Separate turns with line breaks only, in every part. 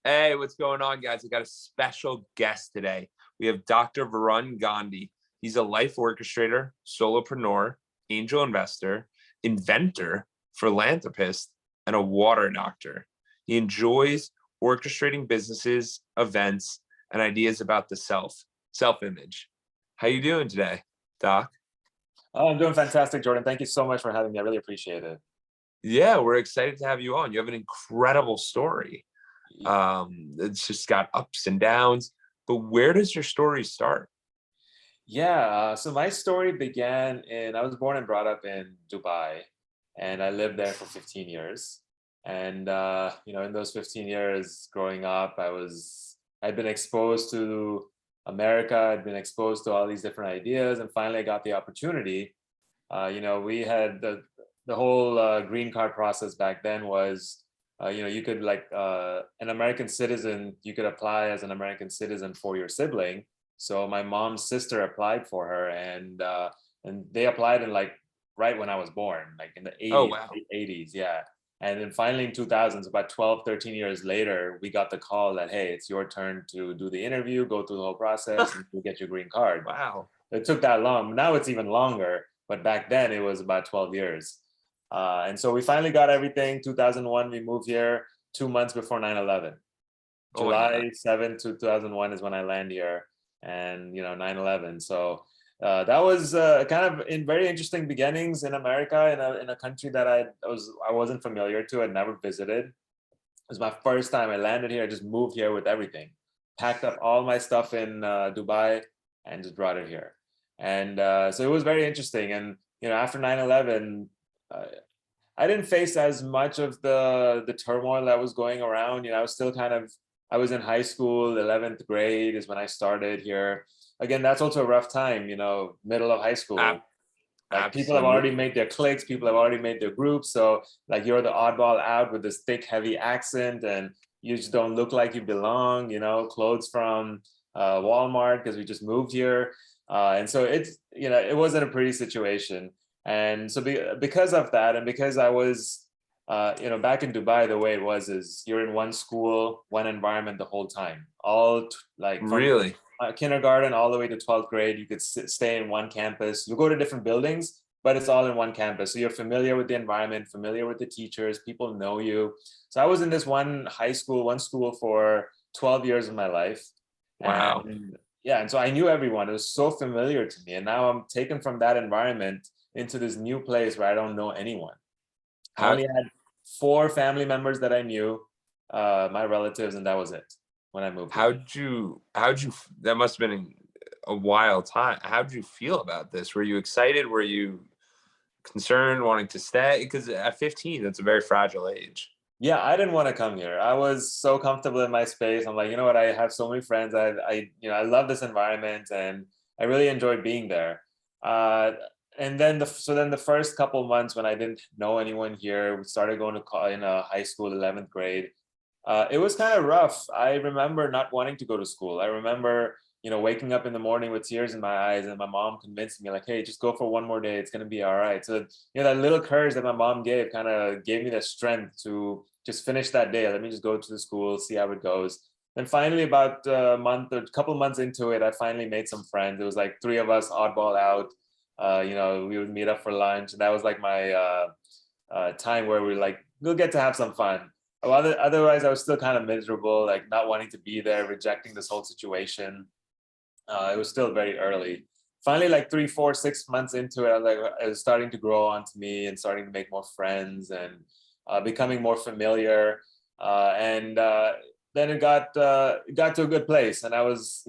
Hey, what's going on, guys? I got a special guest today. We have Dr. Varun Gandhi. He's a life orchestrator, solopreneur, angel investor, inventor, philanthropist, and a water doctor. He enjoys orchestrating businesses, events, and ideas about the self-image. How you doing today, Doc?
Oh, I'm doing fantastic, Jordan. Thank you so much for having me. I really appreciate it.
Yeah, we're excited to have you on. You have an incredible story.
Y-
It's just got ups and downs. But where does your story start?
Yeah, so my story began I was born and brought up in Dubai, and I lived there for 15 years. And, in those 15 years growing up, I'd been exposed to America, I'd been exposed to all these different ideas, and finally I got the opportunity. We had the whole green card process back then was, you could an American citizen, you could apply as an American citizen for your sibling. So my mom's sister applied for her, and they applied in like right when I was born, like in the
Oh,
80s,
wow.
late 80s, yeah. And then finally in 2000s, about 12, 13 years later, we got the call that, hey, it's your turn to do the interview, go through the whole process, and you get your green card.
Wow.
It took that long. Now it's even longer, but back then it was about 12 years. And so we finally got everything. 2001, we moved here 2 months before 9/11.
Oh my God.
July 7th, 2001 is when I land here, and 9/11. So that was kind of in very interesting beginnings in America, in a country that I wasn't familiar to. I'd never visited. It was my first time. I landed here. I just moved here with everything, packed up all my stuff in Dubai, and just brought it here. And so it was very interesting. And after 9/11, uh, I didn't face as much of the turmoil that was going around. I was still I was in high school. 11th grade is when I started here. Again, that's also a rough time. Middle of high school,
Ab-
like people have already
absolutely.
made their cliques, people have already made their groups, so like you're the oddball out with this thick heavy accent, and you just don't look like you belong. Clothes from Walmart, because we just moved here. And so it wasn't a pretty situation. And so because of that, and because I was back in Dubai, the way it was is you're in one school, one environment the whole time, like from
Really?
kindergarten all the way to 12th grade. You could stay in one campus. You go to different buildings, but it's all in one campus. So you're familiar with the environment, familiar with the teachers, people know you. So I was in this one school for 12 years of my life.
Wow.
And yeah, and so I knew everyone. It was so familiar to me. And now I'm taken from that environment into this new place where I don't know anyone. I
How
only had four family members that I knew, my relatives, and that was it when I moved here.
that must have been a wild time. How'd you feel about this? Were you excited? Were you concerned, wanting to stay? Because at 15, that's a very fragile age.
Yeah, I didn't want to come here. I was so comfortable in my space. I'm like, you know what? I have so many friends. I love this environment, and I really enjoyed being there. Uh, and then the first couple months when I didn't know anyone here, we started going to in high school, 11th grade. It was kind of rough. I remember not wanting to go to school. I remember, waking up in the morning with tears in my eyes, and my mom convinced me, like, hey, just go for one more day. It's gonna be all right. So, that little courage that my mom gave kind of gave me the strength to just finish that day. Let me just go to the school, see how it goes. Then finally, about a month or a couple months into it, I finally made some friends. It was like three of us, oddball out. We would meet up for lunch, and that was like my time where we like we'll get to have some fun. Otherwise, I was still kind of miserable, like not wanting to be there, rejecting this whole situation. It was still very early. Finally, like 3, 4, 6 months into it, it was starting to grow onto me and starting to make more friends, and becoming more familiar. And Then it got to a good place, and I was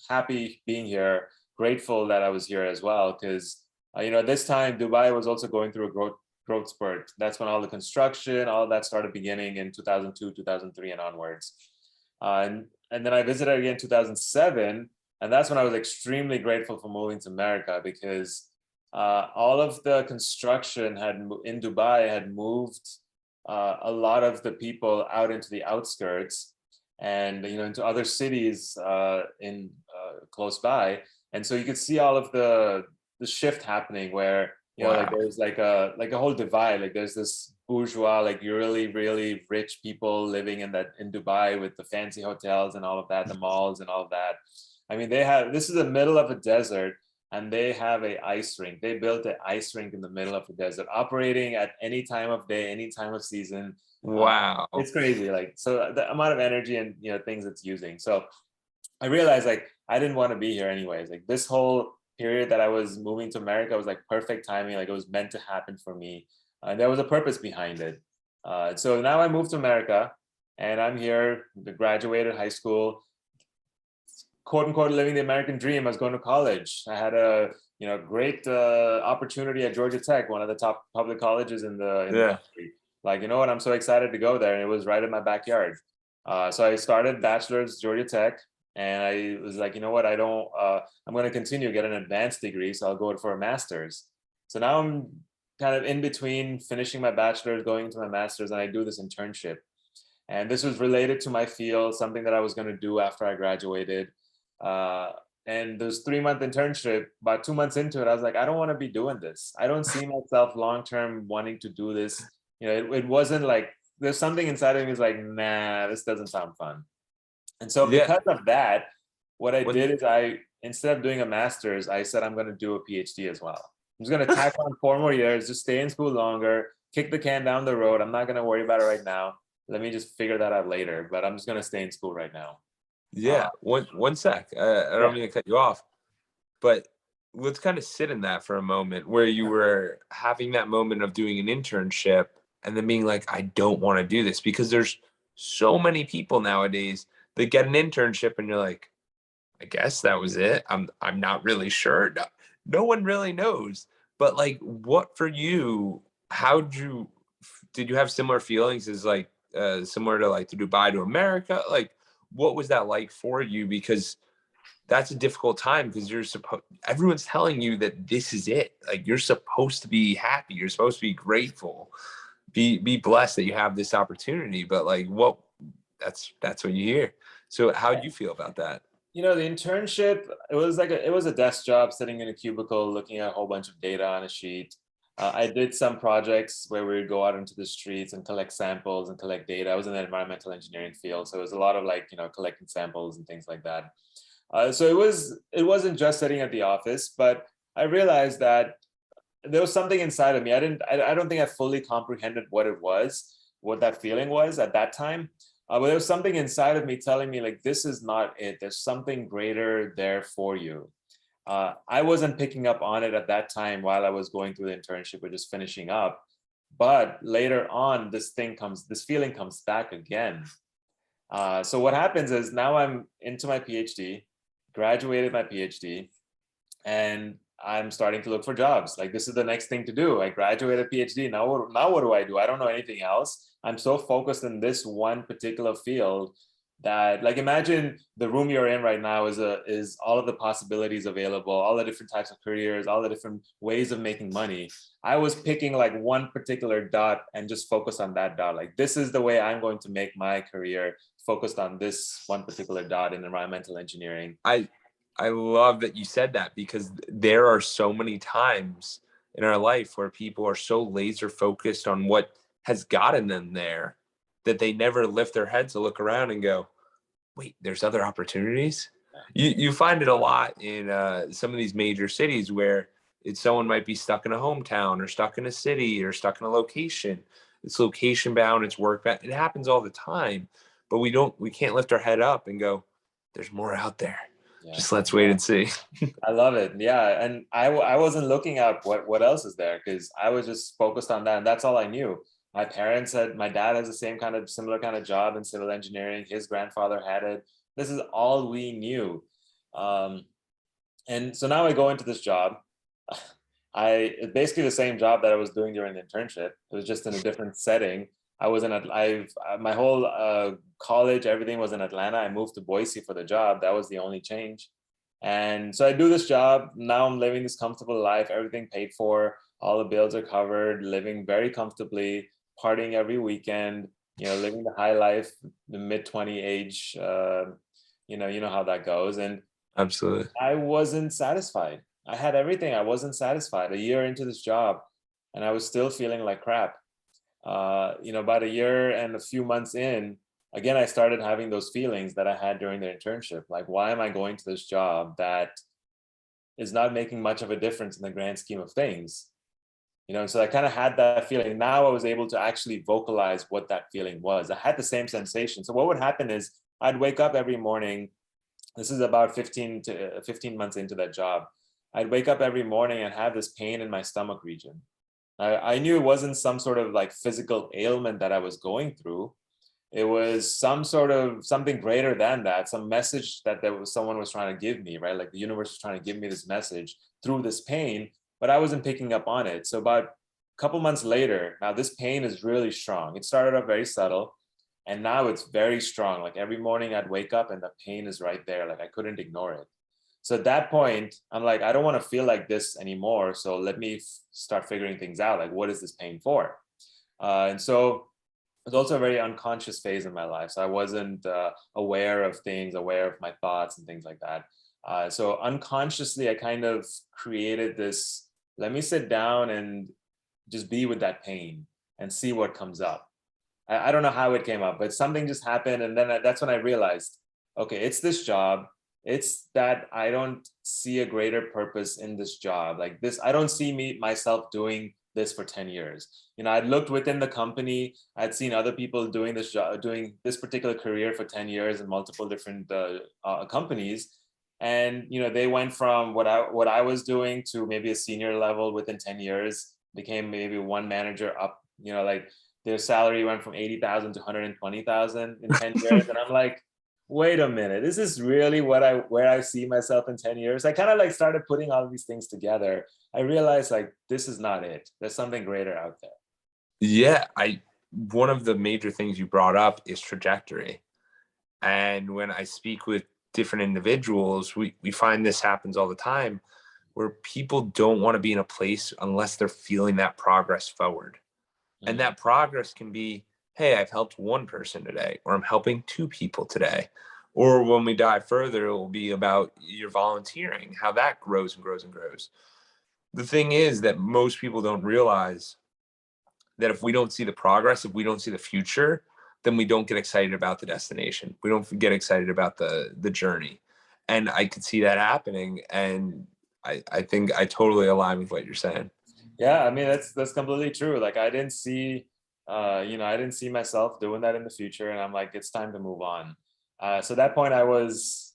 happy being here, grateful that I was here as well, because this time Dubai was also going through a growth spurt. That's when all the construction, all that started beginning in 2002, 2003, and onwards. And then I visited again 2007, and that's when I was extremely grateful for moving to America, because all of the construction in Dubai had moved a lot of the people out into the outskirts, and into other cities in close by. And so you could see all of the shift happening, where Like
Wow.
there's like a whole divide. Like there's this bourgeois, like really, really rich people living in Dubai with the fancy hotels and all of that, the malls and all of that. I mean, this is the middle of a desert, and they have a ice rink. They built an ice rink in the middle of the desert, operating at any time of day, any time of season.
Wow.
It's crazy. Like, so the amount of energy and things it's using. So I realized like I didn't want to be here anyways. Like this whole period that I was moving to America was like perfect timing. Like it was meant to happen for me. And there was a purpose behind it. So now I moved to America, and I'm here, graduated high school, quote unquote living the American dream. I was going to college. I had a great opportunity at Georgia Tech, one of the top public colleges in the
Yeah.
country. Like, you know what, I'm so excited to go there, and it was right in my backyard. So I started bachelor's Georgia Tech, and I was like, you know what, I don't. I'm going to continue, get an advanced degree, so I'll go for a master's. So now I'm kind of in between finishing my bachelor's, going into my master's, and I do this internship. And this was related to my field, something that I was going to do after I graduated. Uh, and this 3-month internship, about 2 months into it, I was like, I don't want to be doing this. I don't see myself long term wanting to do this. It wasn't like, there's something inside of me is like, nah, this doesn't sound fun. And so
Yeah.
because of that, what I
When
did is instead of doing a master's, I said I'm going to do a PhD as well. I'm just going to tack on 4 more years, just stay in school longer, kick the can down the road. I'm not going to worry about it right now. Let me just figure that out later. But I'm just going to stay in school right now.
Yeah, one sec. I
Yeah.
don't mean to cut you off, but let's kind of sit in that for a moment where you were having that moment of doing an internship and then being like, I don't want to do this, because there's so many people nowadays that get an internship and you're like, I guess that was it. I'm not really sure. No one really knows. But like, what for you? Did you have similar feelings as like similar to like to Dubai to America? Like, what was that like for you? Because that's a difficult time, because everyone's telling you that this is it. Like, you're supposed to be happy. You're supposed to be grateful. Be blessed that you have this opportunity. But like, that's what you hear. So how do you feel about that?
The internship, it was a desk job, sitting in a cubicle looking at a whole bunch of data on a sheet. I did some projects where we would go out into the streets and collect samples and collect data. I was in the environmental engineering field, so it was a lot of like collecting samples and things like that. So it wasn't just sitting at the office, but I realized that there was something inside of me. I don't think I fully comprehended what that feeling was at that time. But there was something inside of me telling me like, this is not it. There's something greater there for you. I wasn't picking up on it at that time while I was going through the internship or just finishing up. But later on, this feeling comes back again. So what happens is now I'm into my PhD, graduated my PhD, and I'm starting to look for jobs. Like, this is the next thing to do. I graduated PhD. Now what do I do? I don't know anything else. I'm so focused in this one particular field that, like, imagine the room you're in right now is all of the possibilities available, all the different types of careers, all the different ways of making money. I was picking like one particular dot and just focus on that dot. Like, this is the way I'm going to make my career, focused on this one particular dot in environmental engineering.
I love that you said that, because there are so many times in our life where people are so laser focused on what has gotten them there that they never lift their heads to look around and go, wait, there's other opportunities. You find it a lot in some of these major cities where someone might be stuck in a hometown or stuck in a city or stuck in a location. It's location bound, it's work bound. It happens all the time, but we can't lift our head up and go, there's more out there.
Yeah.
Just let's wait and see.
I love it. Yeah. And I wasn't looking at what else is there, because I was just focused on that. And that's all I knew. My dad has the similar kind of job in civil engineering. His grandfather had it. This is all we knew. And so now I go into this job. It's basically the same job that I was doing during the internship. It was just in a different setting. My whole college, everything was in Atlanta. I moved to Boise for the job. That was the only change. And so I do this job. Now I'm living this comfortable life, everything paid for, all the bills are covered, living very comfortably, partying every weekend, living the high life, the mid-20 age, you know how that goes. And
Absolutely.
I wasn't satisfied. I had everything. I wasn't satisfied. A year into this job, and I was still feeling like crap. About a year and a few months in, again, I started having those feelings that I had during the internship. Like, why am I going to this job that is not making much of a difference in the grand scheme of things? And so I kind of had that feeling. Now I was able to actually vocalize what that feeling was. I had the same sensation. So what would happen is I'd wake up every morning. This is about 15 months into that job. I'd wake up every morning and have this pain in my stomach region. I knew it wasn't some sort of like physical ailment that I was going through. It was something greater than that, some message that someone was trying to give me, right? Like the universe was trying to give me this message through this pain, but I wasn't picking up on it. So about a couple months later, now this pain is really strong. It started off very subtle, and now it's very strong. Like every morning I'd wake up and the pain is right there. Like I couldn't ignore it. So at that point, I'm like, I don't want to feel like this anymore. So let me start figuring things out. Like, what is this pain for? And so it was also a very unconscious phase in my life. So I wasn't aware of things, aware of my thoughts and things like that. So unconsciously, I kind of created this, let me sit down and just be with that pain and see what comes up. I don't know how it came up, but something just happened. And then that's when I realized, okay, it's this job. It's that I don't see a greater purpose in this job. Like this, I don't see myself doing this for 10 years. I'd looked within the company. I'd seen other people doing this job, doing this particular career for 10 years in multiple different companies. And, they went from what I was doing to maybe a senior level within 10 years, became maybe one manager up, like their salary went from 80,000 to 120,000 in 10 years. And I'm like, wait a minute, this is really where I see myself in 10 years. I kind of like started putting all of these things together. I realized like, this is not it. There's something greater out there.
Yeah. One of the major things you brought up is trajectory. And when I speak with different individuals, we find this happens all the time where people don't want to be in a place unless they're feeling that progress forward. Mm-hmm. And that progress can be, hey, I've helped one person today, or I'm helping two people today. Or when we dive further, it will be about your volunteering, how that grows and grows and grows. The thing is that most people don't realize that if we don't see the progress, if we don't see the future, then we don't get excited about the destination. We don't get excited about the journey. And I could see that happening. And I think I totally align with what you're saying.
Yeah, I mean, that's completely true. Like I didn't see myself doing that in the future. And I'm like, it's time to move on. So at that point I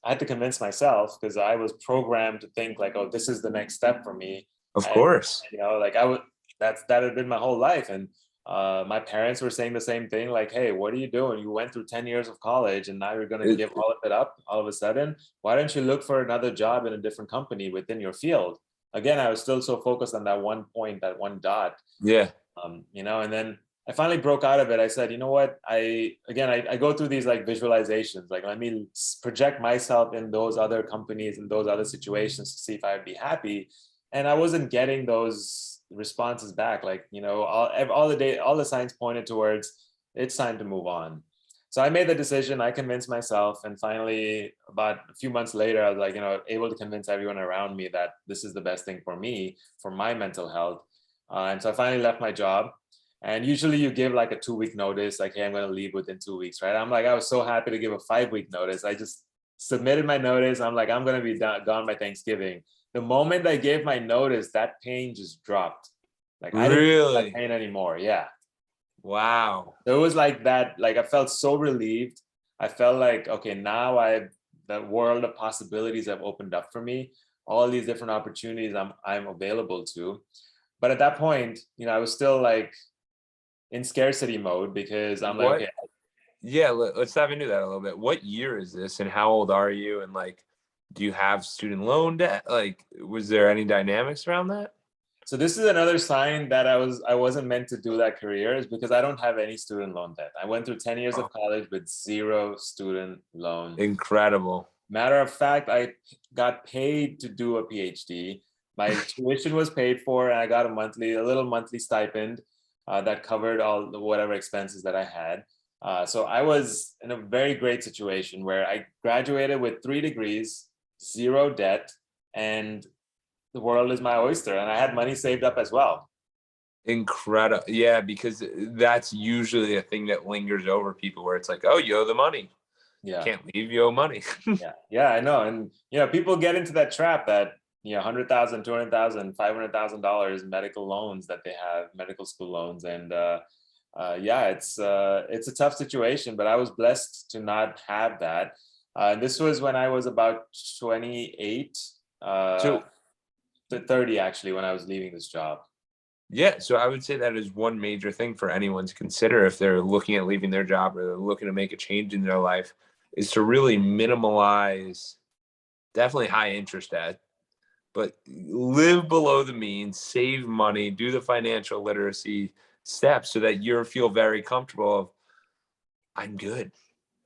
had to convince myself, because I was programmed to think like, oh, this is the next step for me.
Of course.
Like that had been my whole life. And my parents were saying the same thing, like, hey, what are you doing? You went through 10 years of college and now you're going to give all of it up all of a sudden. Why don't you look for another job in a different company within your field? Again, I was still so focused on that one point, that one dot.
Yeah.
And then I finally broke out of it. I said, you know what? I go through these like visualizations, like let me project myself in those other companies and those other situations to see if I'd be happy. And I wasn't getting those responses back. Like, all the signs pointed towards it's time to move on. So I made the decision. I convinced myself, and finally, about a few months later, I was like, able to convince everyone around me that this is the best thing for me, for my mental health. And so I finally left my job. And usually you give like a 2-week notice, like, hey, I'm going to leave within 2 weeks, right? I was so happy to give a 5-week notice. I just submitted my notice. I'm like, I'm going to be gone by Thanksgiving. The moment I gave my notice, that pain just dropped. Like I didn't feel that pain anymore. Yeah.
Wow.
So it was like that. Like I felt so relieved. I felt like, okay, now the world of possibilities have opened up for me. All these different opportunities I'm available to. But at that point, I was still like in scarcity mode, because I'm like, okay.
Yeah, let's dive into that a little bit. What year is this, and how old are you? And like, do you have student loan debt? Like, was there any dynamics around that?
So this is another sign that I wasn't meant to do that career, is because I don't have any student loan debt. I went through 10 years of college with 0 student loan.
Incredible.
Matter of fact, I got paid to do a PhD. My tuition was paid for, and I got a little monthly stipend that covered whatever expenses that I had. So I was in a very great situation where I graduated with 3 degrees, 0 debt, and the world is my oyster, and I had money saved up as well.
Incredible. Yeah, because that's usually a thing that lingers over people where it's like, oh, you owe the money.
Yeah.
Can't leave, you owe money.
Yeah, I know. And people get into that trap that $100,000, $200,000, $500,000 medical loans that they have, medical school loans. And yeah, it's a tough situation, but I was blessed to not have that. This was when I was about 28
So
to 30, actually, when I was leaving this job.
yeah, so I would say that is one major thing for anyone to consider if they're looking at leaving their job or they're looking to make a change in their life, is to really minimalize definitely high interest debt, but live below the means, save money, do the financial literacy steps so that you feel very comfortable of, I'm good.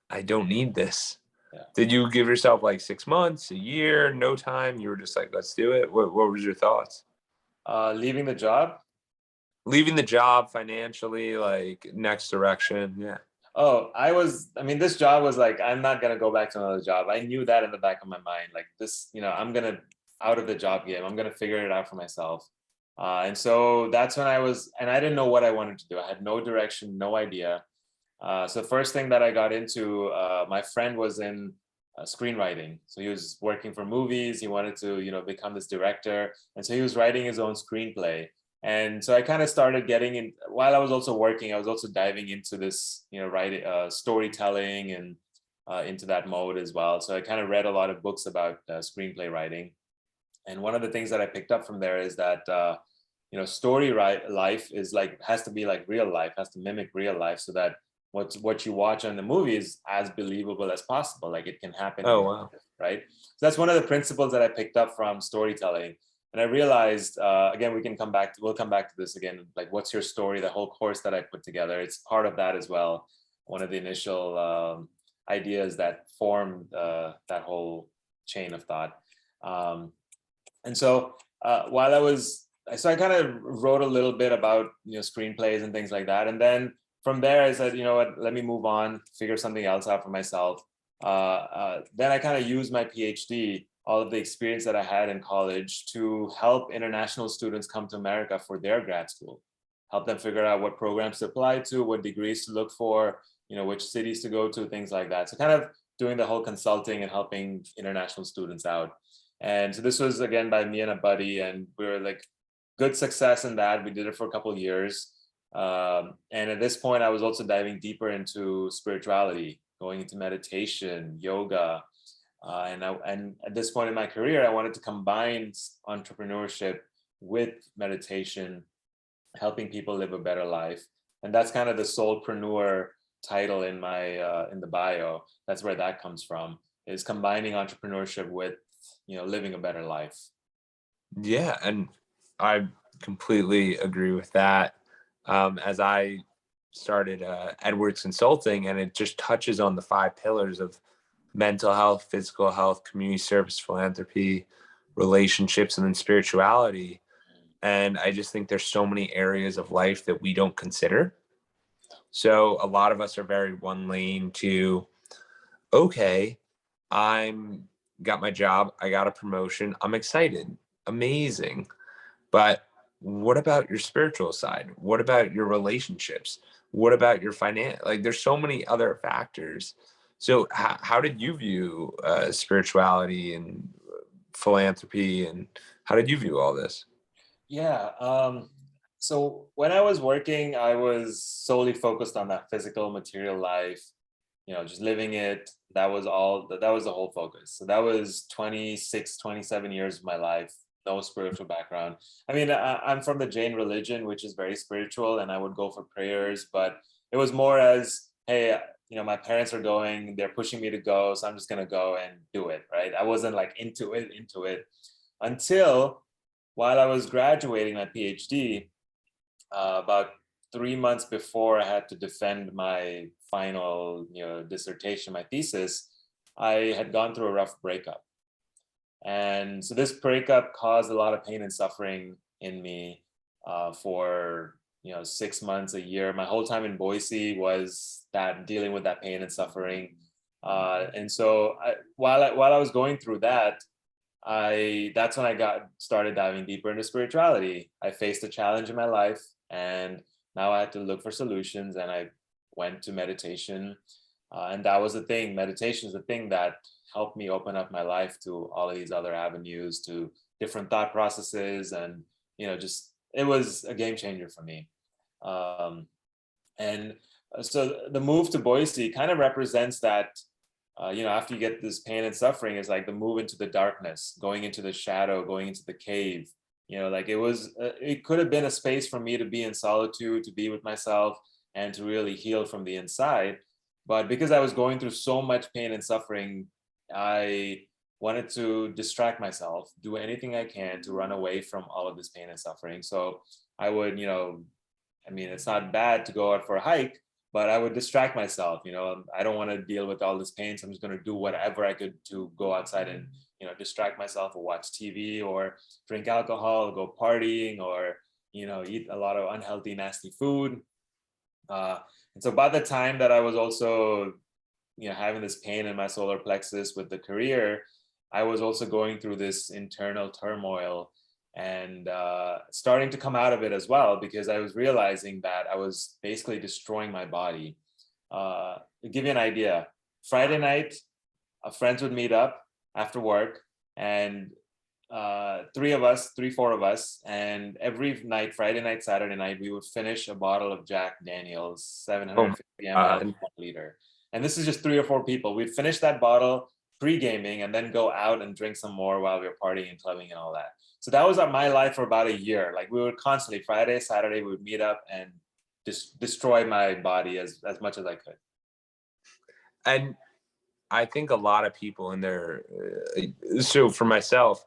I don't need this.
Yeah.
Did you give yourself like 6 months, a year, no time? You were just like, let's do it. What was your thoughts?
Leaving the job.
Leaving the job financially, like next direction. Yeah.
Oh, I mean, this job was like, I'm not going to go back to another job. I knew that in the back of my mind, like this, I'm going to out of the job game. I'm going to figure it out for myself. And so that's when and I didn't know what I wanted to do. I had no direction, no idea. So first thing that I got into, my friend was in screenwriting. So he was working for movies. He wanted to, become this director. And so he was writing his own screenplay. And so I kind of started getting in while I was also working. I was also diving into this, writing, storytelling, and into that mode as well. So I kind of read a lot of books about screenplay writing. And one of the things that I picked up from there is that story life is like has to be like real life, has to mimic real life, so that what you watch on the movie is as believable as possible. Like it can happen in
Oh,
real
wow.
life, right? So that's one of the principles that I picked up from storytelling. And I realized, again, we'll come back to this again, like what's your story, the whole course that I put together, it's part of that as well. One of the initial ideas that formed that whole chain of thought. And so so I kind of wrote a little bit about, screenplays and things like that. And then from there, I said, you know what, let me move on, figure something else out for myself. Then I kind of used my PhD, all of the experience that I had in college, to help international students come to America for their grad school, help them figure out what programs to apply to, what degrees to look for, which cities to go to, things like that. So kind of doing the whole consulting and helping international students out. And so this was again by me and a buddy, and we were like good success in that. We did it for a couple of years. And at this point, I was also diving deeper into spirituality, going into meditation, yoga. And at this point in my career, I wanted to combine entrepreneurship with meditation, helping people live a better life. And that's kind of the soulpreneur title in my in the bio. That's where that comes from, is combining entrepreneurship with living a better life.
Yeah, and I completely agree with that. As I started Edwards Consulting, and it just touches on the 5 pillars of mental health, physical health, community service, philanthropy, relationships, and then spirituality. And I just think there's so many areas of life that we don't consider. So a lot of us are very one lane to, okay, I'm got my job, I got a promotion, I'm excited, amazing. But what about your spiritual side? What about your relationships? What about your finance? Like there's so many other factors. So how did you view spirituality and philanthropy, and how did you view all this?
Yeah. So when I was working, I was solely focused on that physical material life, just living it. That was the whole focus. So that was 26, 27 years of my life, no spiritual background. I mean, I'm from the Jain religion, which is very spiritual, and I would go for prayers, but it was more as, hey, my parents are going, they're pushing me to go, so I'm just going to go and do it, right? I wasn't like into it until while I was graduating my PhD, about 3 months before I had to defend my final, dissertation, my thesis, I had gone through a rough breakup. And so this breakup caused a lot of pain and suffering in me for 6 months, a year. My whole time in Boise was that dealing with that pain and suffering. And so while I was going through that, that's when I got started diving deeper into spirituality. I faced a challenge in my life, and now I had to look for solutions, and I went to meditation. And that was the thing. Meditation is the thing that helped me open up my life to all of these other avenues, to different thought processes, and just it was a game changer for me. And so the move to Boise kind of represents that. After you get this pain and suffering, is like the move into the darkness, going into the shadow, going into the cave. Like it could have been a space for me to be in solitude, to be with myself, and to really heal from the inside. But because I was going through so much pain and suffering, I wanted to distract myself, do anything I can to run away from all of this pain and suffering. So I would, I mean, it's not bad to go out for a hike, but I would distract myself. I don't want to deal with all this pain, so I'm just going to do whatever I could to go outside and distract myself, or watch TV, or drink alcohol, or go partying, or eat a lot of unhealthy, nasty food. And so by the time that I was also having this pain in my solar plexus with the career, I was also going through this internal turmoil, and starting to come out of it as well, because I was realizing that I was basically destroying my body. To give you an idea, Friday night, friends would meet up after work, and three, four of us, and every night, Friday night, Saturday night, we would finish a bottle of Jack Daniels,
Oh
750
my
ml,
God.
1 liter. And this is just 3 or 4 people. We'd finish that bottle pre-gaming, and then go out and drink some more while we were partying and clubbing and all that. So that was my life for about a year. Like, we would constantly, Friday, Saturday, we would meet up and just destroy my body as much as I could.
And I think a lot of people in their, so for myself,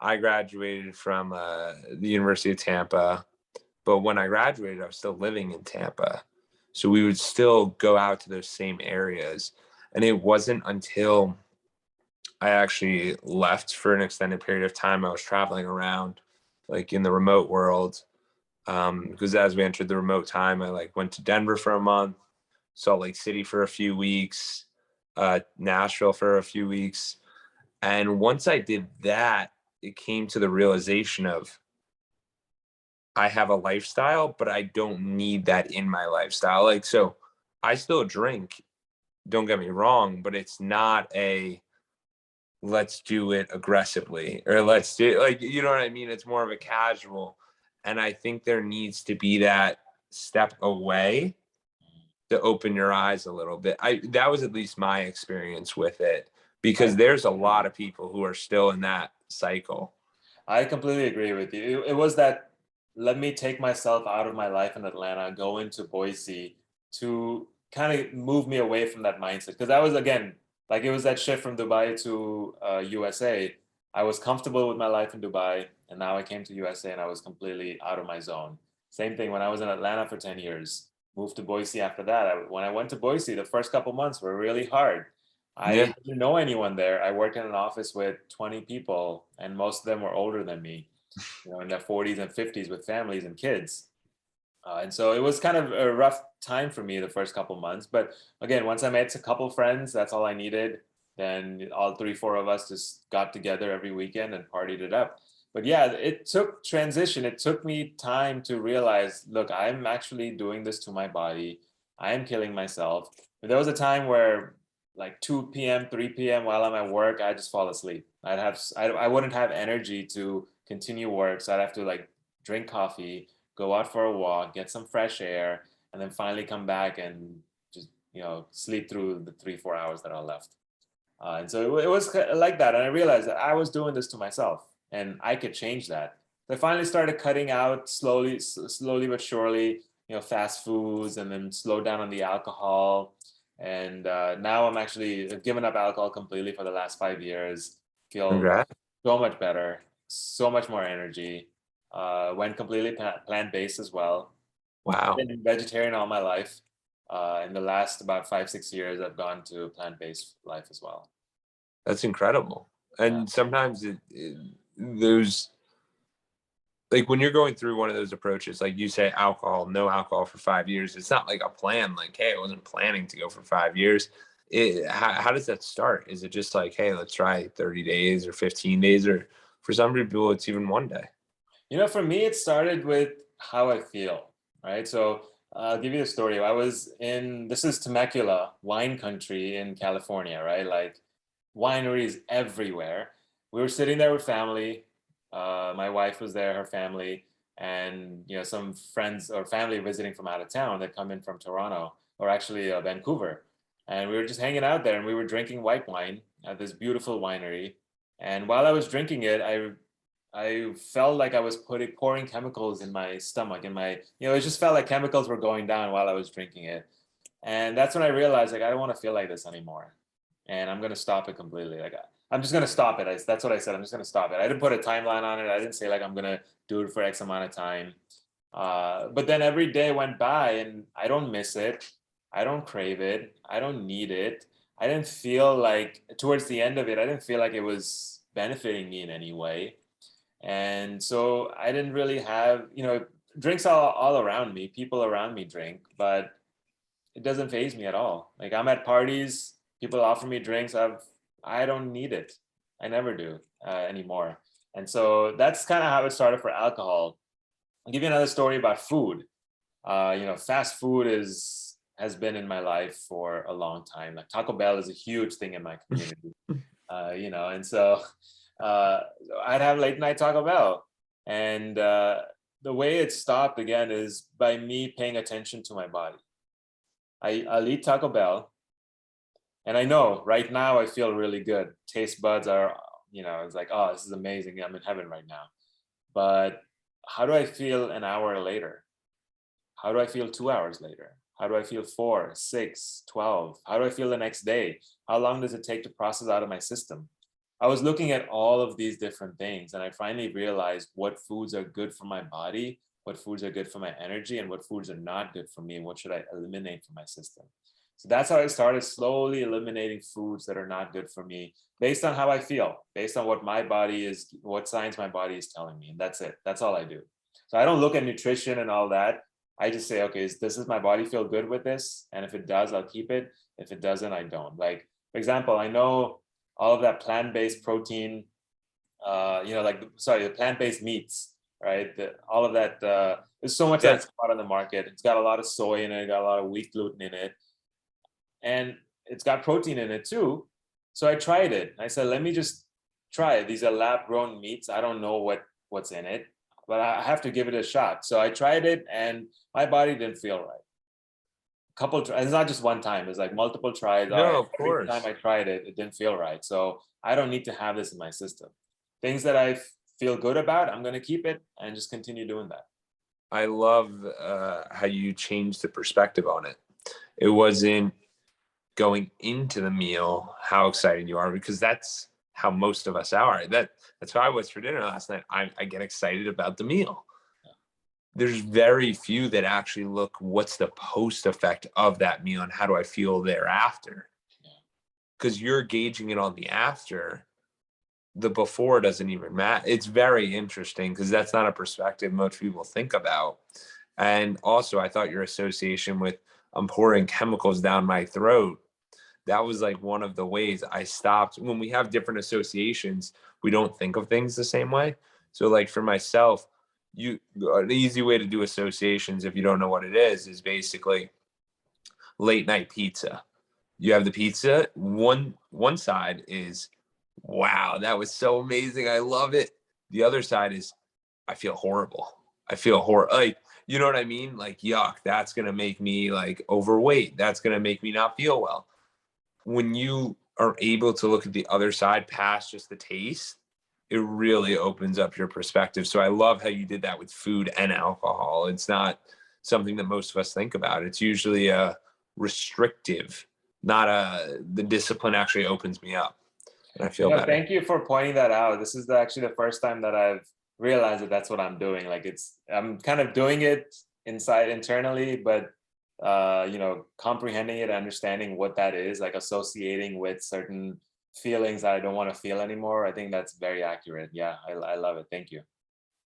I graduated from the University of Tampa, but when I graduated, I was still living in Tampa. So we would still go out to those same areas. And it wasn't until I actually left for an extended period of time, I was traveling around like in the remote world. Because as we entered the remote time, I like went to Denver for a month, Salt Lake City for a few weeks, Nashville for a few weeks. And once I did that, it came to the realization of I have a lifestyle, but I don't need that in my lifestyle. Like, so I still drink, don't get me wrong, but it's not a let's do it aggressively, or let's do it, like, you know what I mean? It's more of a casual. And I think there needs to be that step away to open your eyes a little bit. That was at least my experience with it, because there's a lot of people who are still in that cycle.
I completely agree with you. It was that, let me take myself out of my life in Atlanta, go into Boise to kind of move me away from that mindset. Because I was, again, like, it was that shift from Dubai to USA. I was comfortable with my life in Dubai, and now I came to USA and I was completely out of my zone. Same thing when I was in Atlanta for 10 years, moved to Boise after that. When I went to Boise, the first couple months were really hard.
Yeah.
I didn't know anyone there. I worked in an office with 20 people, and most of them were older than me, in their 40s and 50s with families and kids. And so it was kind of a rough time for me the first couple months. But again, once I met a couple friends, that's all I needed. Then all three, four of us just got together every weekend and partied it up. But yeah, it took transition. It took me time to realize, look, I'm actually doing this to my body. I am killing myself. But there was a time where, like, 2 p.m., 3 p.m., while I'm at work, I just fall asleep. I wouldn't have energy to continue work. So I'd have to, like, drink coffee, go out for a walk, get some fresh air, and then finally come back and just, sleep through the 3, 4 hours that are left. And so it was like that. And I realized that I was doing this to myself, and I could change that. So I finally started cutting out slowly but surely, fast foods, and then slow down on the alcohol. And now I'm actually, I've given up alcohol completely for the last 5 years. Feel
Congrats.
so much better, so much more energy. Went completely plant-based as well.
Wow.
Been vegetarian all my life. In the last about 5, 6 years, I've gone to plant-based life as well.
That's incredible.
Yeah.
And sometimes those, like when you're going through one of those approaches, like you say, alcohol, no alcohol for 5 years, it's not like a plan, like, hey, I wasn't planning to go for 5 years. How does that start? Is it just like, hey, let's try 30 days or 15 days, or for some people it's even one day?
For me, it started with how I feel, right? So I'll give you a story. This is Temecula, wine country in California, right? Like wineries everywhere. We were sitting there with family. My wife was there, her family, and some friends or family visiting from out of town that come in from Toronto, or actually Vancouver. And we were just hanging out there, and we were drinking white wine at this beautiful winery. And while I was drinking it, I felt like I was pouring chemicals in my stomach, it just felt like chemicals were going down while I was drinking it. And that's when I realized, like, I don't want to feel like this anymore. And I'm going to stop it completely. Like, I'm just going to stop it. That's what I said. I'm just going to stop it. I didn't put a timeline on it. I didn't say like, I'm going to do it for X amount of time. But then every day went by and I don't miss it. I don't crave it. I don't need it. I didn't feel like towards the end of it, I didn't feel like it was benefiting me in any way. And so I didn't really have, drinks all around me, people around me drink, but it doesn't faze me at all. Like I'm at parties, people offer me drinks. I don't need it. I never do anymore. And so that's kind of how it started for alcohol. I'll give you another story about food. Fast food has been in my life for a long time. Like Taco Bell is a huge thing in my community. And so I'd have late night Taco Bell. And the way it stopped again is by me paying attention to my body. I'll eat Taco Bell, and I know right now I feel really good. Taste buds are, it's like, oh, this is amazing. I'm in heaven right now. But how do I feel an hour later? How do I feel 2 hours later? How do I feel 4, 6, 12? How do I feel the next day? How long does it take to process out of my system? I was looking at all of these different things, and I finally realized what foods are good for my body, what foods are good for my energy, and what foods are not good for me, and what should I eliminate from my system. So that's how I started slowly eliminating foods that are not good for me based on how I feel, based on what signs my body is telling me. And that's it. That's all I do. So I don't look at nutrition and all that. I just say, okay, does my body feel good with this? And if it does, I'll keep it. If it doesn't, I don't. Like, for example, I know all of that plant-based protein, the plant-based meats, right? All of that, there's so much that's out on the market. It's got a lot of soy in it, got a lot of wheat gluten in it, and it's got protein in it too. So I tried it. I said, let me just try it. These are lab-grown meats. I don't know what's in it, but I have to give it a shot. So I tried it, and my body didn't feel right. It's not just one time, it's like multiple tries.
No, of
Every
course.
time I tried it, it didn't feel right. So I don't need to have this in my system. Things that I feel good about, I'm going to keep it and just continue doing that.
I love how you changed the perspective on it. It wasn't going into the meal how excited you are, because that's how most of us are. That's how I was for dinner last night. I get excited about the meal. There's very few that actually look, what's the post effect of that meal and how do I feel thereafter? Because you're gauging it on the after. The before doesn't even matter. It's very interesting because that's not a perspective most people think about. And also, I thought your association with I'm pouring chemicals down my throat, that was like one of the ways I stopped. When we have different associations, we don't think of things the same way. So like for myself, an easy way to do associations, if you don't know what it is basically late night pizza. You have the pizza, one side is, wow, that was so amazing, I love it. The other side is, I feel horrible. I feel horrible. Like, you know what I mean? Like, yuck, that's going to make me like overweight. That's going to make me not feel well. When you are able to look at the other side past just the taste, it really opens up your perspective. So I love how you did that with food and alcohol. It's not something that most of us think about. It's usually a restrictive, not the discipline actually opens me up and I feel better.
Thank you for pointing that out. This is actually the first time that I've realized that that's what I'm doing. Like I'm kind of doing it internally, but comprehending it, understanding what that is, like associating with certain feelings that I don't want to feel anymore. I think that's very accurate. Yeah, I love it. Thank you.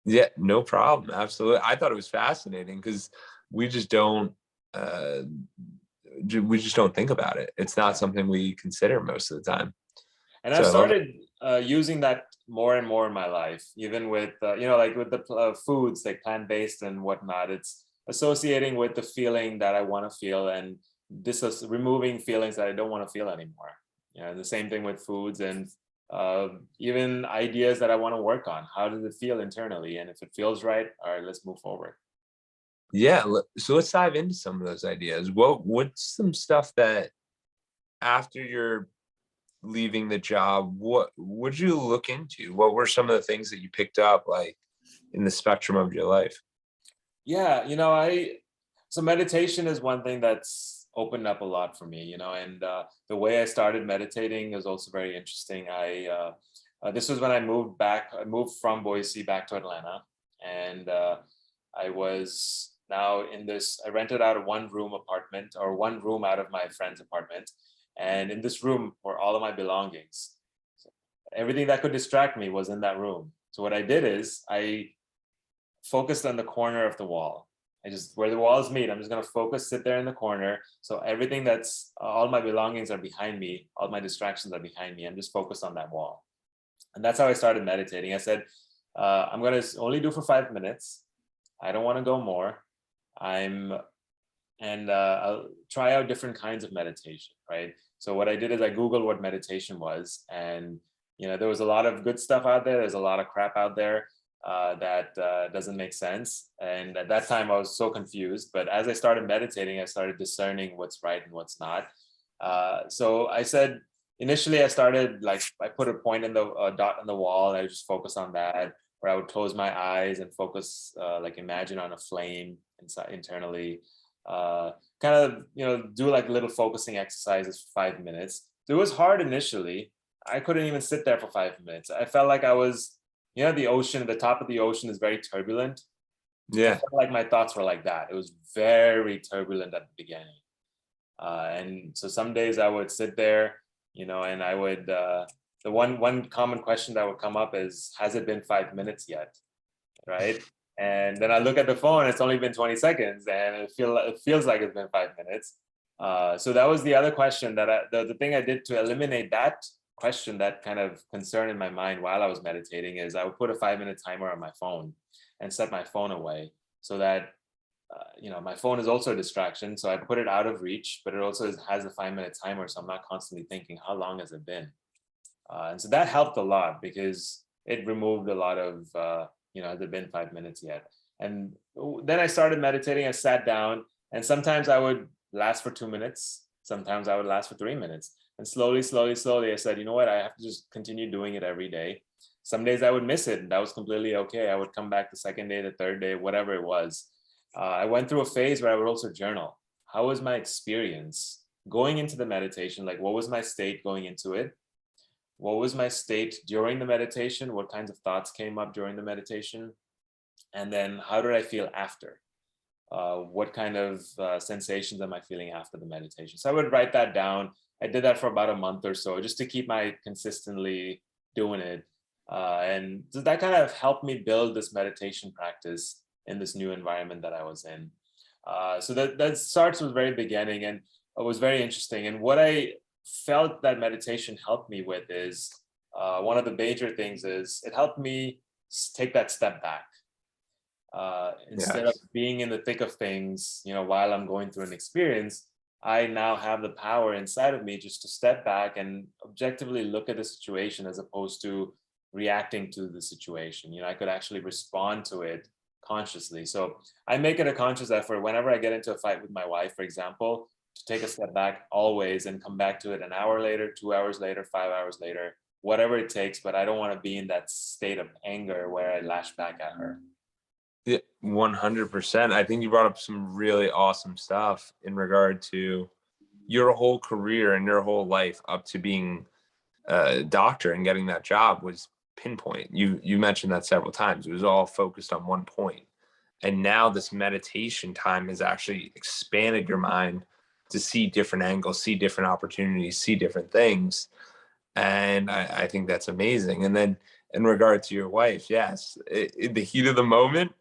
Yeah, no problem. Absolutely. I thought it was fascinating because we just don't, we just don't think about it. It's not something we consider most of the time.
And
So
I've
I love it.
started using that more and more in my life, even with, like with the foods like plant-based and whatnot. It's associating with the feeling that I want to feel, and this is removing feelings that I don't want to feel anymore. And the same thing with foods, and even ideas that I want to work on. How does it feel internally? And if it feels right, all right, let's move forward.
Yeah. So let's dive into some of those ideas. What's some stuff that after you're leaving the job, what would you look into? What were some of the things that you picked up like in the spectrum of your life?
Yeah, so meditation is one thing that's opened up a lot for me, and the way I started meditating is also very interesting. This was when I moved back. I moved from Boise back to Atlanta, and I was now in this. I rented out a one-room apartment, or one room out of my friend's apartment, and in this room were all of my belongings. So everything that could distract me was in that room. So what I did is I focused on the corner of the wall. I just, where the walls meet, I'm just going to focus, sit there in the corner. So everything that's, all my belongings are behind me, all my distractions are behind me. I'm just focused on that wall. And that's how I started meditating. I said, I'm going to only do for 5 minutes. I don't want to go more. I'll try out different kinds of meditation, right? So what I did is I Googled what meditation was, and there was a lot of good stuff out there. There's a lot of crap out there that doesn't make sense. And at that time, I was so confused. But as I started meditating, I started discerning what's right and what's not. So I said, initially, I started like I put a point in the dot on the wall, and I just focus on that. Where I would close my eyes and focus, like imagine on a flame inside internally. Kind of do like little focusing exercises for 5 minutes. It was hard initially. I couldn't even sit there for 5 minutes. I felt like I was, the ocean, the top of the ocean is very turbulent. I
Yeah.
felt like my thoughts were like that. It was very turbulent at the beginning. And so some days I would sit there, and I would, the one common question that would come up is, has it been 5 minutes yet? Right. And then I look at the phone, it's only been 20 seconds and it feels like it's been 5 minutes. So that was the other question that the thing I did to eliminate that question, that kind of concern in my mind while I was meditating, is I would put a 5-minute timer on my phone and set my phone away so that, my phone is also a distraction. So I put it out of reach, but it also has a 5-minute timer. So I'm not constantly thinking, how long has it been? And so that helped a lot because it removed a lot of, has it been 5 minutes yet? And then I started meditating. I sat down, and sometimes I would last for 2 minutes. Sometimes I would last for 3 minutes. And slowly, I said, you know what? I have to just continue doing it every day. Some days I would miss it, and that was completely okay. I would come back the second day, the third day, whatever it was. I went through a phase where I would also journal. How was my experience going into the meditation? Like, what was my state going into it? What was my state during the meditation? What kinds of thoughts came up during the meditation? And then how did I feel after? What kind of sensations am I feeling after the meditation? So I would write that down. I did that for about a month or so just to keep my consistently doing it. And so that kind of helped me build this meditation practice in this new environment that I was in. So that starts with very beginning, and it was very interesting. And what I felt that meditation helped me with is one of the major things is it helped me take that step back. Instead of
Yes.
being in the thick of things, while I'm going through an experience, I now have the power inside of me just to step back and objectively look at the situation as opposed to reacting to the situation. I could actually respond to it consciously. So I make it a conscious effort whenever I get into a fight with my wife, for example, to take a step back always and come back to it an hour later, 2 hours later, 5 hours later, whatever it takes. But I don't want to be in that state of anger where I lash back at her.
Yeah, 100%. I think you brought up some really awesome stuff in regard to your whole career and your whole life up to being a doctor and getting that job was pinpoint. You mentioned that several times. It was all focused on one point. And now this meditation time has actually expanded your mind to see different angles, see different opportunities, see different things. And I think that's amazing. And then in regard to your wife, yes, in the heat of the moment,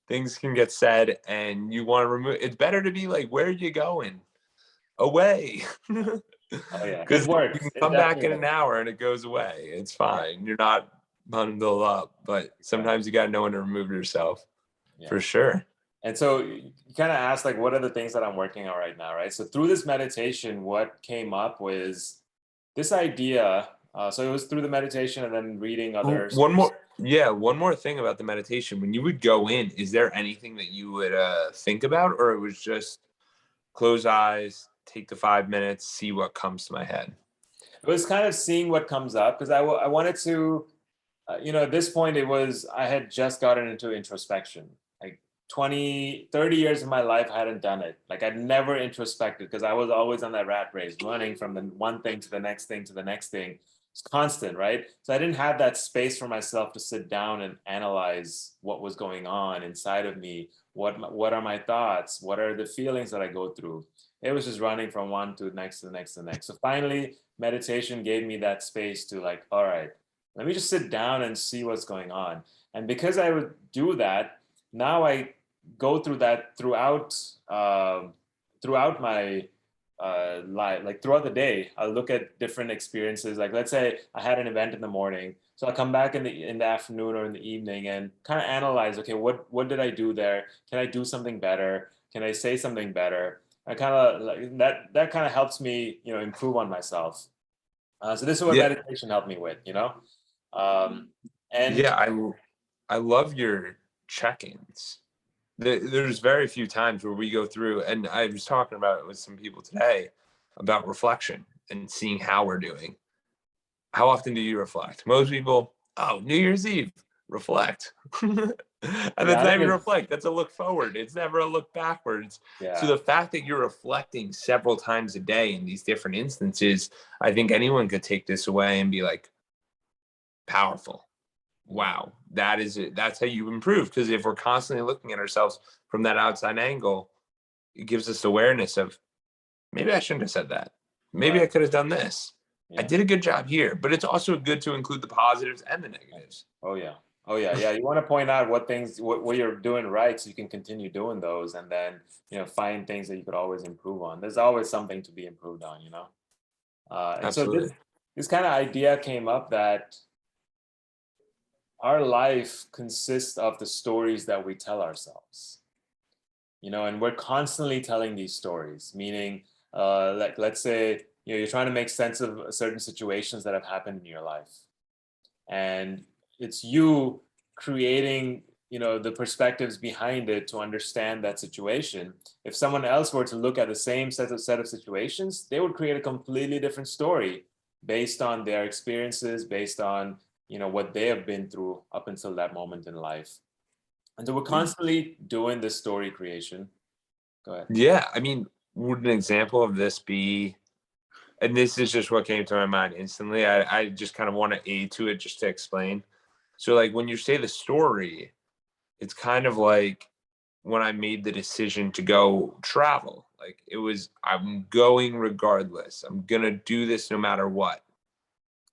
things can get said and you want to remove. It's better to be like, where are you going? away.
Oh yeah, it
Because you
works.
can
It
come back
definitely
in
works.
an hour and it goes away. It's
Yeah,
fine. You're not bundled up, but
right.
sometimes you got to know when to remove yourself
Yeah.
for sure.
And so you kind of asked like, what are the things that I'm working on right now, right? So through this meditation, what came up was this idea. So it was through the meditation and then reading other
One
sources.
more, yeah, one more thing about the meditation. When you would go in, is there anything that you would think about, or it was just close eyes, take the 5 minutes, see what comes to my head?
It was kind of seeing what comes up because I wanted to, at this point, I had just gotten into introspection. Like 20, 30 years of my life, I hadn't done it. Like I'd never introspected because I was always on that rat race, running from the one thing to the next thing to the next thing. It's constant, right? So I didn't have that space for myself to sit down and analyze what was going on inside of me. What are my thoughts? What are the feelings that I go through? It was just running from one to the next to the next to the next. So finally, meditation gave me that space to like, all right, let me just sit down and see what's going on. And because I would do that, now I go through that throughout my life, like throughout the day. I'll look at different experiences. Like let's say I had an event in the morning, so I'll come back in the afternoon or in the evening and kind of analyze. Okay, what did I do there? Can I do something better? Can I say something better? I kind of like that kind of helps me, improve on myself. So this is what
Yeah,
meditation helped me with. Um, and
yeah, I love your check-ins. There's very few times where we go through, and I was talking about it with some people today about reflection and seeing how we're doing. How often do you reflect? Most people, oh, New Year's Eve, reflect. And
yeah,
that's
I
not
don't
even
even,
reflect. That's a look forward. It's never a look backwards. So
yeah,
the fact that you're reflecting several times a day in these different instances, I think anyone could take this away and be like, powerful.
mm,
Wow, that is it. That's how you improve. Because if we're constantly looking at ourselves from that outside angle, it gives us awareness of maybe I shouldn't have said that. Maybe
right,
I could have done this. I
yeah,
did a good job here, but it's also good to include the positives and the negatives.
oh yeah, oh yeah, yeah. You want to point out what you're doing right, so you can continue doing those, and then find things that you could always improve on. There's always something to be improved on. And so this
Absolutely.
this kind of idea came up that our life consists of the stories that we tell ourselves. And we're constantly telling these stories, meaning like let's say you're trying to make sense of certain situations that have happened in your life, and it's you creating the perspectives behind it to understand that situation. If someone else were to look at the same set of situations, they would create a completely different story based on their experiences, based on what they have been through up until that moment in life. And so we're constantly doing this story creation. Go ahead.
Yeah. I mean, would an example of this be, and this is just what came to my mind instantly. I just kind of want to aid to it just to explain. So, like, when you say the story, it's kind of like when I made the decision to go travel. Like, it was, I'm going regardless. I'm going to do this no matter what.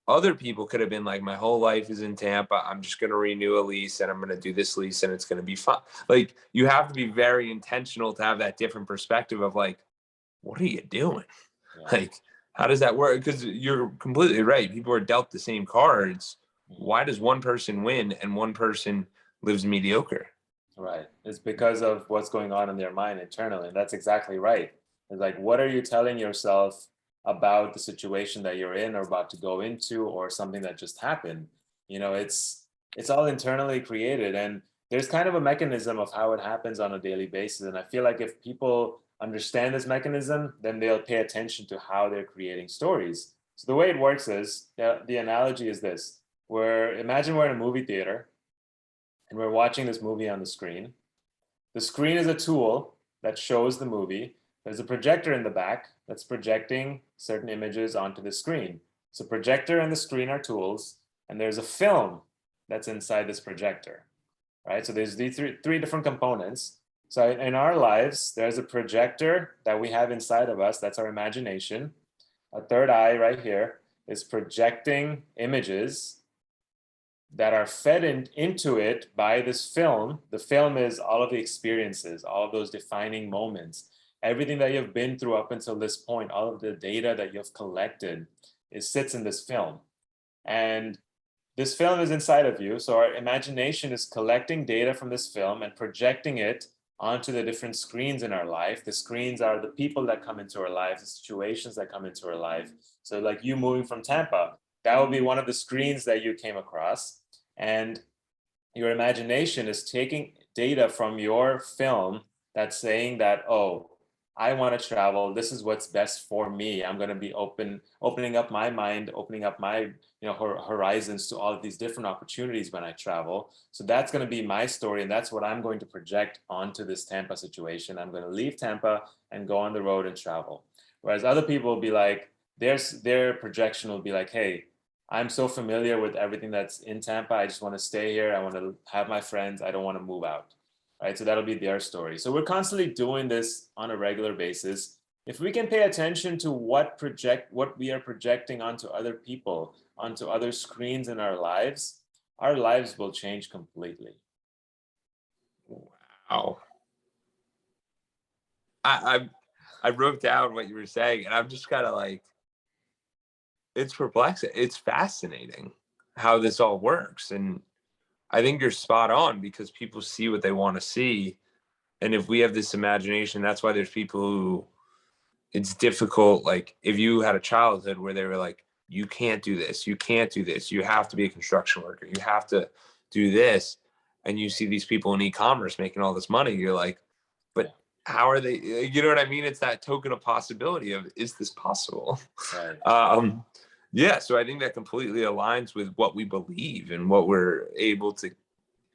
Other people could have been like, my whole life is in Tampa. I'm just going to renew a lease and I'm going to do this lease and it's going to be fun. Like, you have to be very intentional to have that different perspective of like, what are you doing?
Yeah.
Like, how does that work? Because you're completely right. People are dealt the same cards.
Mhm.
Why does one person win and one person lives mediocre?
Right. It's because of what's going on in their mind internally. And that's exactly right. It's like, what are you telling yourself about the situation that you're in or about to go into, or something that just happened? It's all internally created. And there's kind of a mechanism of how it happens on a daily basis. And I feel like if people understand this mechanism, then they'll pay attention to how they're creating stories. So the way it works is, the analogy is this: where imagine we're in a movie theater and we're watching this movie on the screen. The screen is a tool that shows the movie. There's a projector in the back that's projecting certain images onto the screen. So projector and the screen are tools, and there's a film that's inside this projector, right? So there's these three different components. So in our lives, there's a projector that we have inside of us. That's our imagination. A third eye right here is projecting images that are fed into it by this film. The film is all of the experiences, all of those defining moments. everything that you've been through up until this point, all of the data that you've collected, it sits in this film. And this film is inside of you. So our imagination is collecting data from this film and projecting it onto the different screens in our life. The screens are the people that come into our life, the situations that come into our life. So like you moving from Tampa, that would be one of the screens that you came across. And your imagination is taking data from your film that's saying that, oh, I want to travel. This is what's best for me. I'm going to be opening up my mind, opening up my horizons to all of these different opportunities when I travel. So that's going to be my story, and that's what I'm going to project onto this Tampa situation. I'm going to leave Tampa and go on the road and travel. Whereas other people will be like, their projection will be like, hey, I'm so familiar with everything that's in Tampa. I just want to stay here. I want to have my friends. I don't want to move out. Right. So that'll be their story. So we're constantly doing this on a regular basis. If we can pay attention to what we are projecting onto other people, onto other screens in our lives will change completely.
Wow. I wrote down what you were saying, and I'm just kind of like, it's perplexing. It's fascinating how this all works. And I think you're spot on, because people see what they want to see. And if we have this imagination, that's why there's people who, it's difficult. Like if you had a childhood where they were like, you can't do this, you can't do this, you have to be a construction worker, you have to do this. And you see these people in e-commerce making all this money, you're like, but how are they, you know what I mean? It's that token of possibility of, is this possible?
Right.
Yeah. So I think that completely aligns with what we believe and what we're able to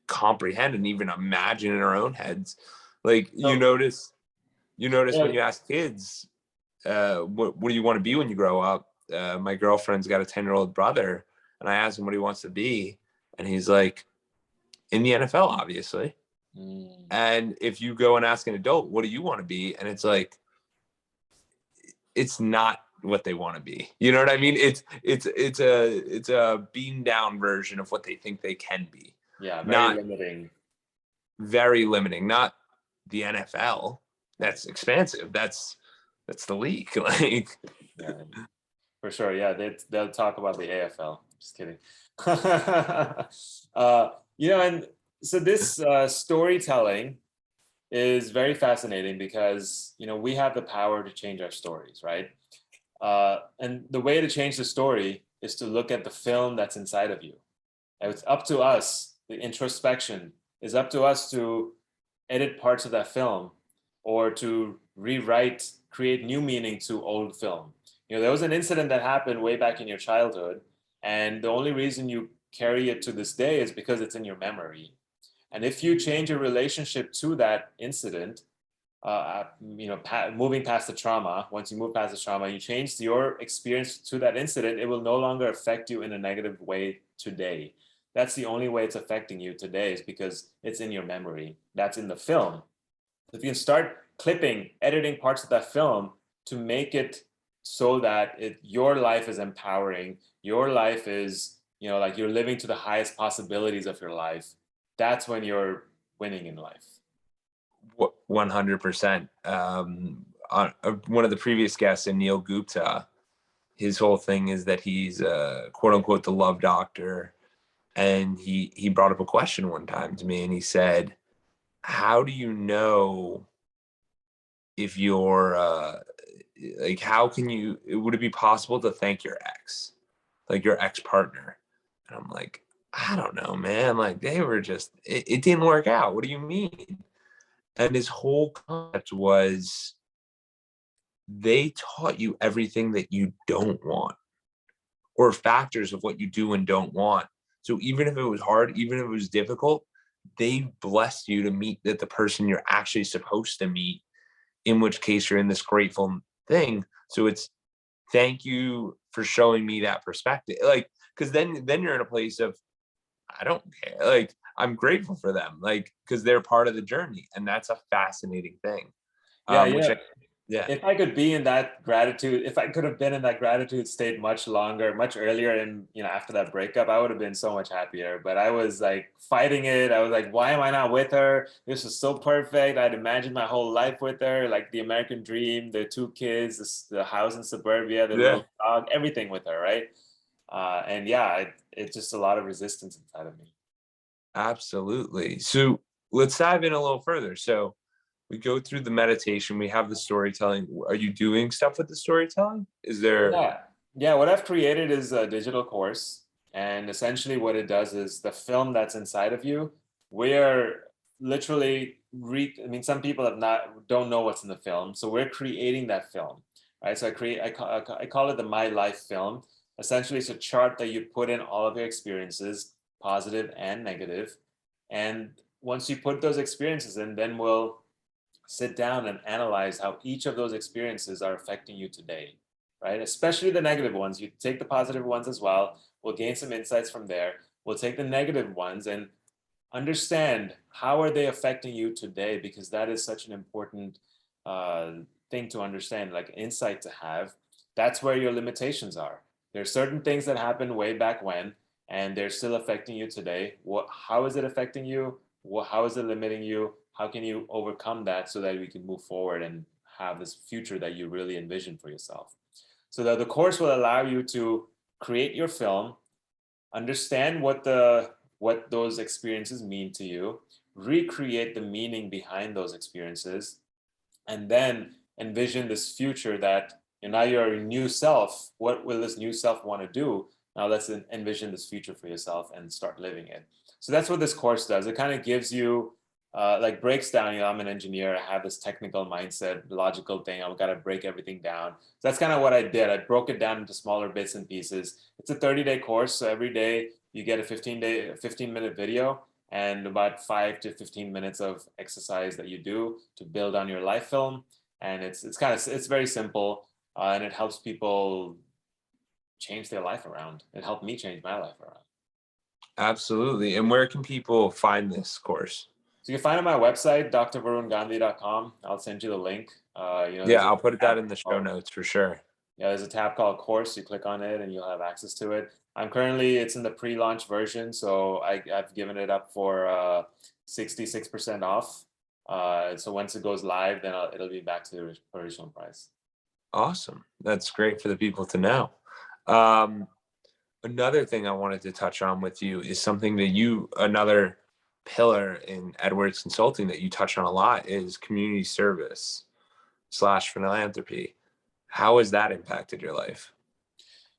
comprehend and even imagine in our own heads. Like you notice when you ask kids, what do you want to be when you grow up? My girlfriend's got a 10-year-old brother, and I asked him what he wants to be, and he's like, in the NFL, obviously. And if you go and ask an adult, what do you want to be? And it's like, it's not what they want to be. You know what I mean? It's a beamed down version of what they think they can be.
Yeah,
limiting. Very limiting. Not the NFL. That's expansive. That's the league. Like,
yeah, for sure. Yeah, they'll talk about the AFL. Just kidding. And so this storytelling is very fascinating because we have the power to change our stories, right? And the way to change the story is to look at the film that's inside of you. And it's up to us. The introspection is up to us to edit parts of that film or to rewrite, create new meaning to old film. There was an incident that happened way back in your childhood, and the only reason you carry it to this day is because it's in your memory. And if you change your relationship to that incident, moving past the trauma, once you move past the trauma, you change your experience to that incident, it will no longer affect you in a negative way today. That's the only way it's affecting you today, is because it's in your memory. That's in the film. If you can start clipping, editing parts of that film to make it so that your life is empowering, your life is, like you're living to the highest possibilities of your life, that's when you're winning in life.
100%. One of the previous guests, Neil Gupta, his whole thing is that he's quote unquote the love doctor. And he brought up a question one time to me, and he said, how do you know if you're like, how can you, would it be possible to thank your ex, like your ex-partner? And I'm like, I don't know, man. Like they were just, it didn't work out. What do you mean? And his whole concept was, they taught you everything that you don't want, or factors of what you do and don't want. So even if it was hard, even if it was difficult, they blessed you to meet the person you're actually supposed to meet, in which case you're in this grateful thing. So it's, thank you for showing me that perspective. Like, because then you're in a place of, I don't care. Like, I'm grateful for them, like, because they're part of the journey. And that's a fascinating thing.
Yeah,
Which Yeah.
if I could be in that gratitude, if I could have been in that gratitude state much longer, much earlier, and after that breakup, I would have been so much happier. But I was like fighting it. I was like, why am I not with her? This is so perfect. I'd imagined my whole life with her, like the American dream, the two kids, the house in suburbia, the
Yeah.
little dog, everything with her, right? And yeah, it's just a lot of resistance inside of me.
Absolutely. So let's dive in a little further. So we go through the meditation, we have the storytelling. Are you doing stuff with the storytelling? Is there?
Yeah. Yeah. What I've created is a digital course. And essentially, what it does is the film that's inside of you, we're literally, I mean, some people don't know what's in the film. So we're creating that film, right? So I call it the My Life film. Essentially, it's a chart that you put in all of your experiences, positive and negative. And once you put those experiences in, then we'll sit down and analyze how each of those experiences are affecting you today, right? Especially the negative ones. You take the positive ones as well. We'll gain some insights from there. We'll take the negative ones and understand how are they affecting you today, because that is such an important uh, thing to understand, like insight to have. That's where your limitations are. There's certain things that happened way back when, and they're still affecting you today. How is it affecting you? How is it limiting you? How can you overcome that so that we can move forward and have this future that you really envision for yourself? So that the course will allow you to create your film, understand what those experiences mean to you, recreate the meaning behind those experiences, and then envision this future that now you're a new self. What will this new self want to do? Now let's envision this future for yourself and start living it. So that's what this course does. It kind of gives you like breaks down, I'm an engineer, I have this technical mindset, logical thing, I've got to break everything down. So that's kind of what I did. I broke it down into smaller bits and pieces. It's a 30-day course, so every day you get a 15-minute video and about 5 to 15 minutes of exercise that you do to build on your life film. And it's very simple, and it helps people change their life around. It helped me change my life around.
Absolutely. And where can people find this course?
So you can find it on my website, drvarungandhi.com. I'll send you the link. There's
Yeah,
a
I'll put
tab
that in the show
called,
notes for sure.
yeah, there's a tab called course. You click on it and you'll have access to it. It's in the pre-launch version, so I've given it up for 66% off. So once it goes live, then it'll be back to the original price.
Awesome. That's great for the people to know. Um, Another thing I wanted to touch on with you is something that another pillar in Edwards Consulting that you touch on a lot is community service slash philanthropy. How has that impacted your life?